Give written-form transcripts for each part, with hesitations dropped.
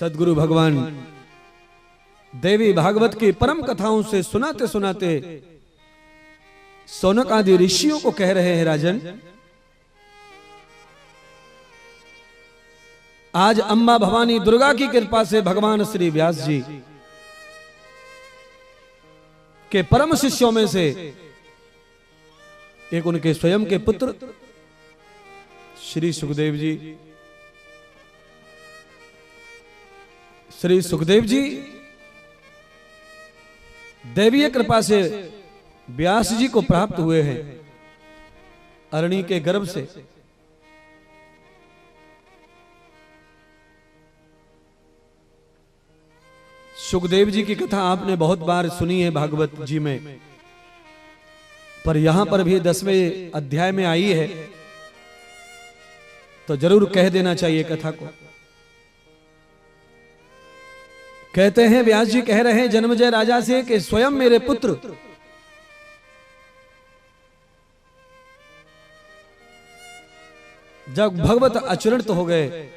सदगुरु भगवान देवी भागवत की परम कथाओं से सुनाते सुनाते सौनक आदि ऋषियों को कह रहे हैं, राजन आज अम्बा भवानी दुर्गा की कृपा से भगवान श्री व्यास जी के परम शिष्यों में से एक उनके स्वयं के पुत्र श्री सुखदेव जी, दैवीय कृपा से व्यास जी को प्राप्त हुए हैं अरणी के गर्भ से। सुखदेव जी की कथा आपने बहुत बार सुनी है भागवत जी में, पर यहां पर भी 10वें अध्याय में आई है तो जरूर कह देना चाहिए कथा को। कहते हैं व्यास जी कह रहे हैं जन्मजय राजा से कि स्वयं मेरे पुत्र जब भगवत अचूर्णित हो गए,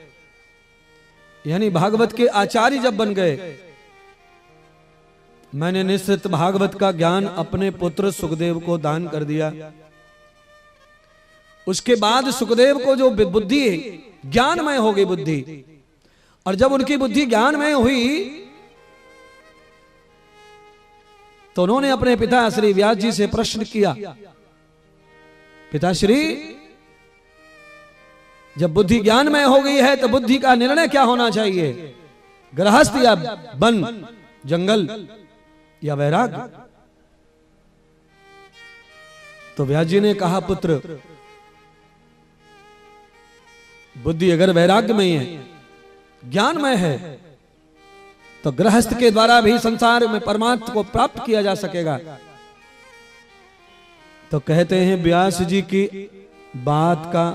यानी भागवत के आचार्य जब बन गए, मैंने निश्चित भागवत का ज्ञान अपने पुत्र सुखदेव को दान कर दिया। उसके बाद सुखदेव को जो बुद्धि ज्ञानमय हो गई बुद्धि, और जब उनकी बुद्धि ज्ञानमय हुई तो उन्होंने अपने पिता श्री व्यास जी से प्रश्न किया, पिताश्री जब बुद्धि ज्ञानमय हो गई है तो बुद्धि का निर्णय क्या होना चाहिए, गृहस्थ या वन जंगल या वैराग्य? तो व्यास जी ने कहा पुत्र बुद्धि अगर वैराग्य में है, ज्ञानमय है, तो गृहस्थ के द्वारा भी संसार में परमात्मा को प्राप्त किया जा सकेगा। तो कहते हैं व्यास जी की बात का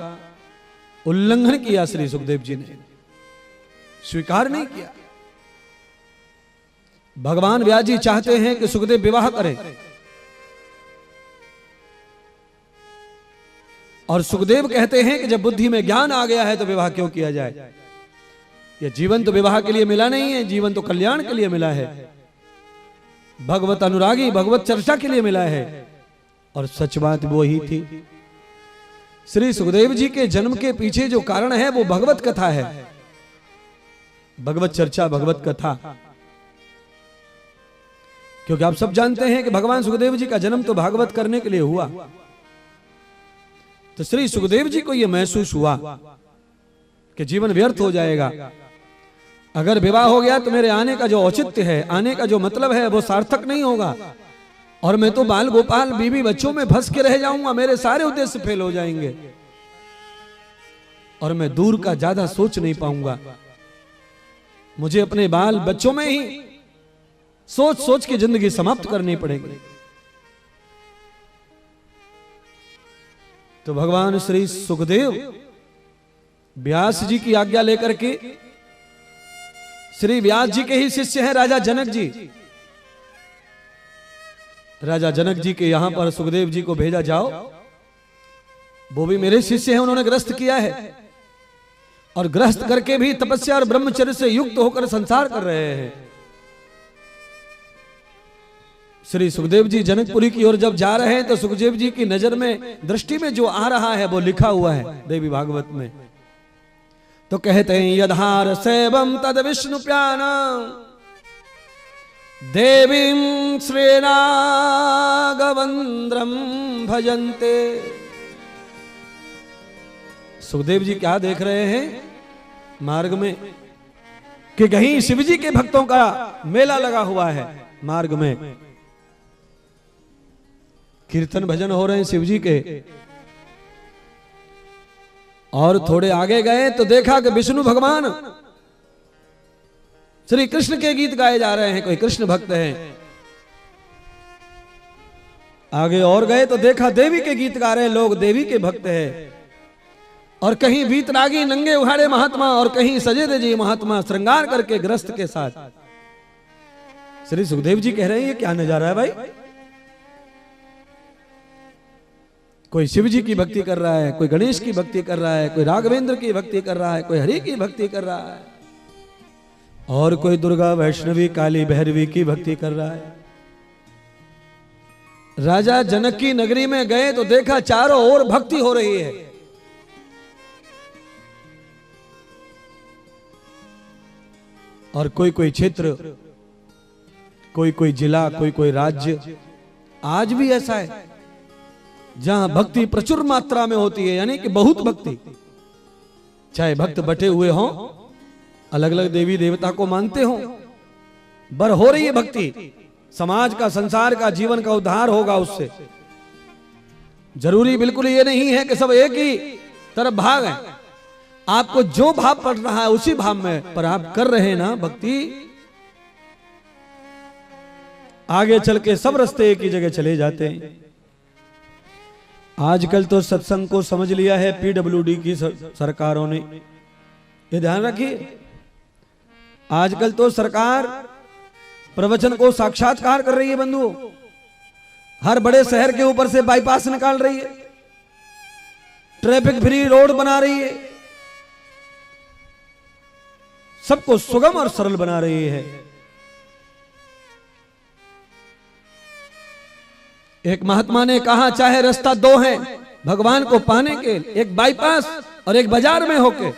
उल्लंघन किया श्री सुखदेव जी ने, स्वीकार नहीं किया। भगवान व्यास जी चाहते हैं कि सुखदेव विवाह करें, और सुखदेव कहते हैं कि जब बुद्धि में ज्ञान आ गया है तो विवाह क्यों किया जाए, यह जीवन तो विवाह के लिए मिला नहीं है, जीवन तो कल्याण के लिए मिला है, भगवत अनुरागी भगवत चर्चा के लिए मिला है। और सच बात वो ही थी, श्री सुखदेव जी के जन्म के पीछे जो कारण है वो भगवत कथा है, भगवत चर्चा, भगवत कथा। क्योंकि आप सब जानते हैं कि भगवान सुखदेव जी का जन्म तो भागवत करने के लिए हुआ। तो श्री सुखदेव जी को यह महसूस हुआ कि जीवन व्यर्थ हो जाएगा, अगर विवाह हो गया तो मेरे आने का जो औचित्य है, आने का जो मतलब है वो सार्थक नहीं होगा, और मैं तो बाल गोपाल बीवी बच्चों में फंस के रह जाऊंगा, मेरे सारे उद्देश्य फेल हो जाएंगे और मैं दूर का ज्यादा सोच नहीं पाऊंगा। मुझे अपने बाल बच्चों में ही सोच सोच के जिंदगी समाप्त करनी पड़ेगी। तो भगवान श्री सुखदेव व्यास जी की आज्ञा लेकर के, श्री व्यास जी के ही शिष्य हैं राजा जनक जी, राजा जनक जी के यहां पर सुखदेव जी को भेजा, जाओ वो भी मेरे शिष्य हैं, उन्होंने गृहस्थ किया है और गृहस्थ करके भी तपस्या और ब्रह्मचर्य से युक्त होकर संसार कर रहे हैं। श्री सुखदेव जी जनकपुरी की ओर जब जा रहे हैं तो सुखदेव जी की नजर में दृष्टि में जो आ रहा है वो लिखा हुआ है देवी भागवत में। तो कहते हैं यधार सेवम तद विष्णु प्याना देवीं श्रीराघवेंद्रम भजन्ते। सुखदेव जी क्या देख रहे हैं मार्ग में कि कहीं शिव जी के भक्तों का मेला लगा हुआ है, मार्ग में कीर्तन भजन हो रहे हैं शिव जी के। और थोड़े आगे गए तो देखा कि विष्णु भगवान श्री कृष्ण के गीत गाए जा रहे हैं, कोई कृष्ण भक्त हैं। आगे और गए तो देखा देवी के गीत गा रहे हैं लोग, देवी के भक्त हैं। और कहीं वीतरागी नंगे उहाड़े महात्मा और कहीं सजे धजे महात्मा श्रृंगार करके ग्रस्त के साथ। श्री सुखदेव जी कह रहे हैं ये क्या नजारा है भाई, कोई शिव जी की भक्ति कर रहा है, कोई गणेश की भक्ति कर रहा है, कोई राघवेंद्र की भक्ति कर रहा है, कोई हरि की भक्ति कर रहा है, और कोई दुर्गा वैष्णवी काली भैरवी की भक्ति कर रहा है। राजा जनक की नगरी में गए तो देखा चारों ओर भक्ति हो रही है। और कोई कोई क्षेत्र, कोई कोई जिला, कोई कोई राज्य आज भी ऐसा है जहां भक्ति प्रचुर मात्रा में होती है, यानी कि बहुत भक्ति। चाहे भक्त बटे हुए हों, अलग अलग देवी देवता को मानते हों, बर हो रही है भक्ति। समाज का, संसार का, जीवन का उद्धार होगा उससे। जरूरी बिल्कुल ये नहीं है कि सब एक ही तरफ भाग है। आपको जो भाव पड़ रहा है उसी भाव में पर आप कर रहे हैं ना भक्ति, आगे चल के सब रास्ते एक ही जगह चले जाते हैं। आजकल तो सत्संग को समझ लिया है पीडब्ल्यूडी की सरकारों ने, ये ध्यान रखिए। आजकल तो सरकार प्रवचन को साक्षात्कार कर रही है बंधुओं। हर बड़े शहर के ऊपर से बाईपास निकाल रही है, ट्रैफिक फ्री रोड बना रही है, सबको सुगम और सरल बना रही है। एक महात्मा ने कहा, चाहे रास्ता दो है भगवान को पाने के, एक बाईपास और एक बाजार में होके,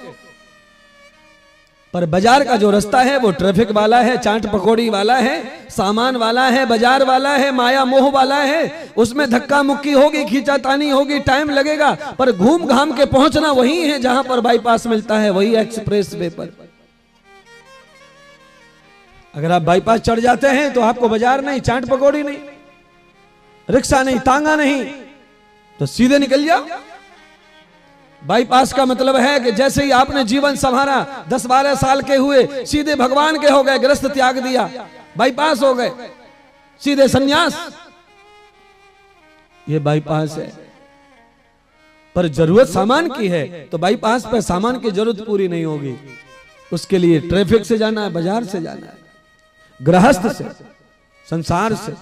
पर बाजार का जो रास्ता है वो ट्रैफिक वाला है, चाट पकौड़ी वाला है, सामान वाला है, बाजार वाला है, माया मोह वाला है। उसमें धक्का मुक्की होगी, खींचातानी होगी, टाइम लगेगा, पर घूम घाम के पहुंचना वही है जहां पर बाईपास मिलता है, वही एक्सप्रेस वे पर। अगर आप बाईपास चढ़ जाते हैं तो आपको बाजार नहीं, चाट पकौड़ी नहीं, रिक्शा नहीं, तांगा नहीं, तो सीधे निकल जाओ। बाईपास का मतलब है कि जैसे ही आपने जीवन संभाला, 10-12 साल के हुए, सीधे भगवान के हो गए, गृहस्थ त्याग दिया, बाईपास हो गए, सीधे सन्यास। ये बाईपास है। पर जरूरत सामान की है तो बाईपास पर सामान की जरूरत पूरी नहीं होगी। उसके लिए ट्रैफिक से जाना है, बाजार से जाना है, गृहस्थ से, संसार से।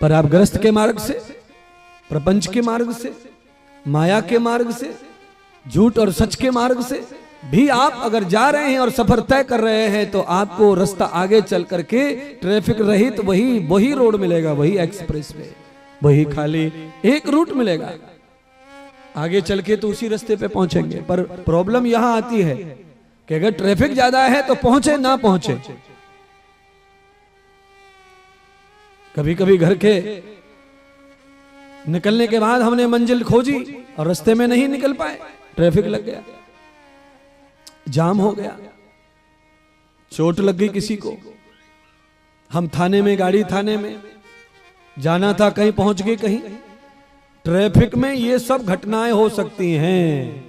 पर आप गृहस्थ के मार्ग से, प्रपंच के मार्ग से, माया के मार्ग से, झूठ और सच के मार्ग से भी आप अगर जा रहे हैं और सफर तय कर रहे हैं तो आपको रास्ता आगे चल करके ट्रैफिक रहित वही रोड मिलेगा, वही एक्सप्रेस वे, वही खाली एक रूट मिलेगा। आगे चल के तो उसी रास्ते पे पहुंचेंगे। पर प्रॉब्लम यहां आती है कि अगर ट्रैफिक ज्यादा है तो पहुंचे ना पहुंचे। कभी कभी घर के निकलने के बाद हमने मंजिल खोजी और रास्ते में नहीं निकल पाए, ट्रैफिक लग गया, जाम हो गया, चोट लग गई किसी को, हम थाने में, गाड़ी थाने में जाना था, कहीं पहुंच गए कहीं। ट्रैफिक में ये सब घटनाएं हो सकती हैं,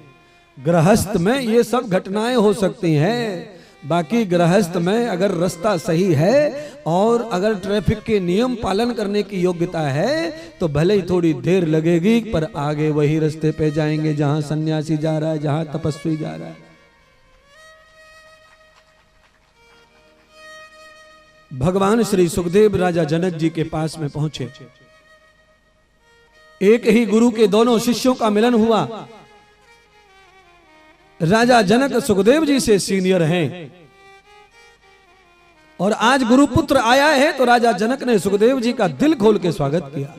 गृहस्थ में ये सब घटनाएं हो सकती हैं। बाकी गृहस्थ में अगर रास्ता सही है और अगर ट्रैफिक के नियम पालन करने की योग्यता है तो भले ही थोड़ी देर लगेगी, पर आगे वही रास्ते पे जाएंगे जहां सन्यासी जा रहा है, जहां तपस्वी जा रहा है। भगवान श्री सुखदेव राजा जनक जी के पास में पहुंचे। एक ही गुरु के दोनों शिष्यों का मिलन हुआ। राजा जनक सुखदेव जी से सीनियर हैं और आज गुरुपुत्र आया है तो राजा जनक ने सुखदेव जी का दिल खोल के स्वागत किया।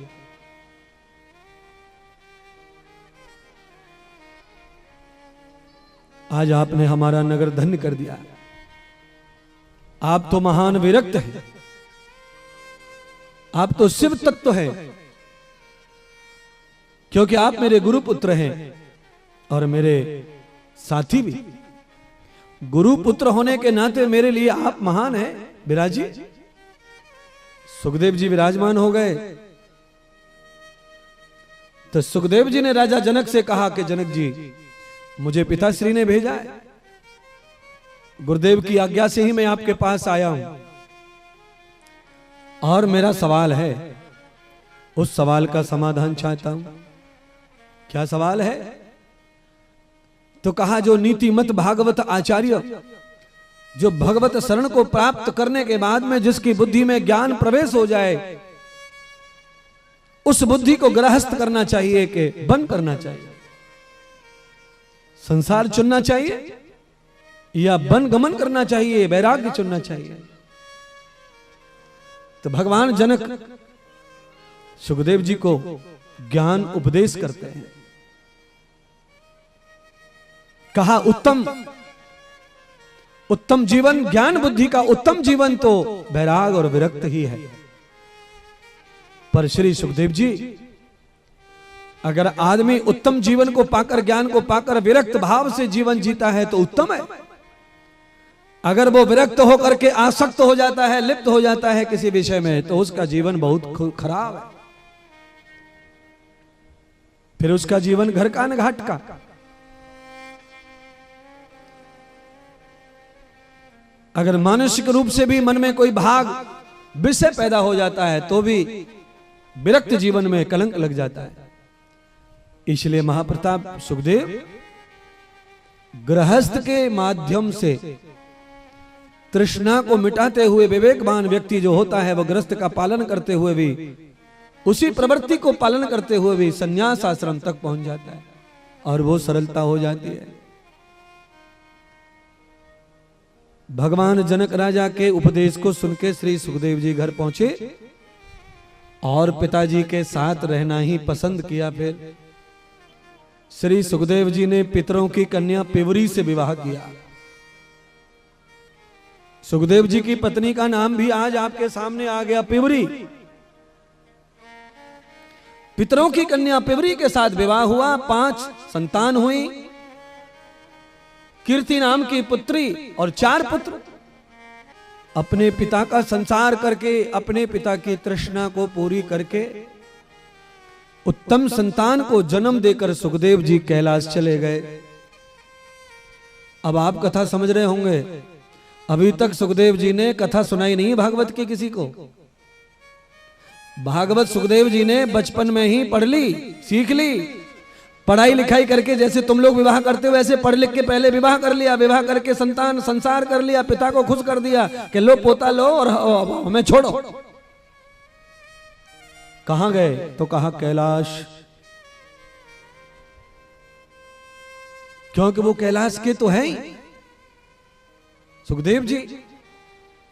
आज आपने हमारा नगर धन्य कर दिया। आप तो महान विरक्त हैं, आप तो शिव तत्व हैं, क्योंकि आप मेरे गुरुपुत्र हैं और मेरे साथी भी। गुरुपुत्र होने के नाते मेरे लिए आप महान हैं विराजी। सुखदेव जी विराजमान हो गए तो सुखदेव जी ने राजा जनक से कहा कि जनक जी, मुझे पिताश्री ने भेजा है, गुरुदेव की आज्ञा से ही मैं आपके पास आया हूं और मेरा सवाल है, उस सवाल का समाधान चाहता हूं। क्या सवाल है? तो कहा, जो नीतिमत भागवत आचार्य, जो भगवत शरण को प्राप्त करने के बाद में जिसकी बुद्धि में ज्ञान प्रवेश हो जाए, उस बुद्धि को गृहस्थ करना चाहिए कि बंद करना चाहिए? संसार चुनना चाहिए या वन गमन करना चाहिए, वैराग्य चुनना चाहिए? तो भगवान जनक सुखदेव जी को ज्ञान उपदेश करते हैं। कहा उत्तम जीवन, ज्ञान बुद्धि का उत्तम जीवन तो वैराग और विरक्त ही है। पर श्री सुखदेव जी, अगर आदमी उत्तम जीवन को पाकर, ज्ञान को पाकर विरक्त भाव से जीवन जीता है तो उत्तम है। अगर वो विरक्त होकर के आसक्त हो जाता है, लिप्त हो जाता है किसी विषय में, तो उसका जीवन बहुत खराब है। फिर उसका जीवन घर का न घाट का। अगर मानसिक रूप से भी मन में कोई भाग विषय पैदा हो जाता है तो भी विरक्त जीवन में कलंक लग जाता है। इसलिए महाप्रताप सुखदेव गृहस्थ के माध्यम से तृष्णा को मिटाते हुए, विवेकवान व्यक्ति जो होता है वह गृहस्थ का पालन करते हुए भी, उसी प्रवृत्ति को पालन करते हुए भी संन्यास आश्रम तक पहुंच जाता है और वो सरलता हो जाती है। भगवान जनक राजा के उपदेश को सुनकर श्री सुखदेव जी घर पहुंचे और पिताजी के साथ रहना ही पसंद किया। फिर श्री सुखदेव जी ने पितरों की कन्या पिवरी से विवाह किया। सुखदेव जी की पत्नी का नाम भी आज आपके सामने आ गया, पिवरी। पितरों की कन्या पिवरी के साथ विवाह हुआ, 5 संतान हुई। कीर्ति नाम की पुत्री और 4 पुत्र। अपने पिता का संसार करके, अपने पिता की तृष्णा को पूरी करके, उत्तम संतान को जन्म देकर सुखदेव जी कैलाश चले गए। अब आप कथा समझ रहे होंगे, अभी तक सुखदेव जी ने कथा सुनाई नहीं भागवत की किसी को। भागवत सुखदेव जी ने बचपन में ही पढ़ ली, सीख ली। पढ़ाई लिखाई करके जैसे तुम लोग विवाह करते हो वैसे पढ़ लिख के पहले विवाह कर लिया, विवाह करके संतान संसार कर लिया, पिता को खुश कर दिया कि लो पोता लो और हमें छोड़ो। कहां गए? तो कहा कैलाश, क्योंकि वो कैलाश के तो है ही। सुखदेव जी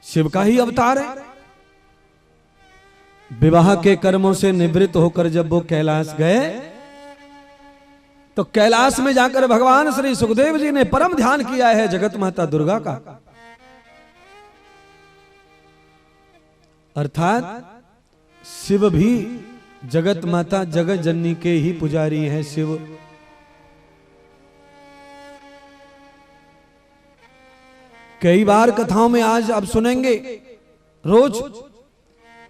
शिव का ही अवतार है। विवाह के कर्मों से निवृत्त होकर जब वो कैलाश गए तो कैलाश में जाकर भगवान श्री सुखदेव जी ने परम ध्यान किया है जगत माता दुर्गा का। अर्थात शिव भी जगत माता जगत जननी के ही पुजारी हैं। शिव कई बार कथाओं में आज आप सुनेंगे रोज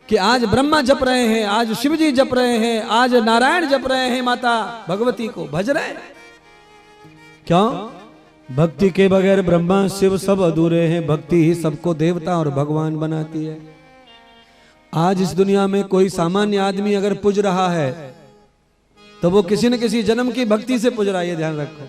कि आज ब्रह्मा जप रहे हैं, आज शिव जी जप रहे हैं, आज नारायण जप रहे हैं, माता भगवती को भज रहे हैं। क्यों? भक्ति के बगैर ब्रह्मा शिव सब अधूरे हैं। भक्ति ही सबको देवता और भगवान बनाती है। आज इस दुनिया में कोई सामान्य आदमी अगर पूज रहा है तो वो किसी न किसी जन्म की भक्ति से पूज रहा है, ये ध्यान रखो।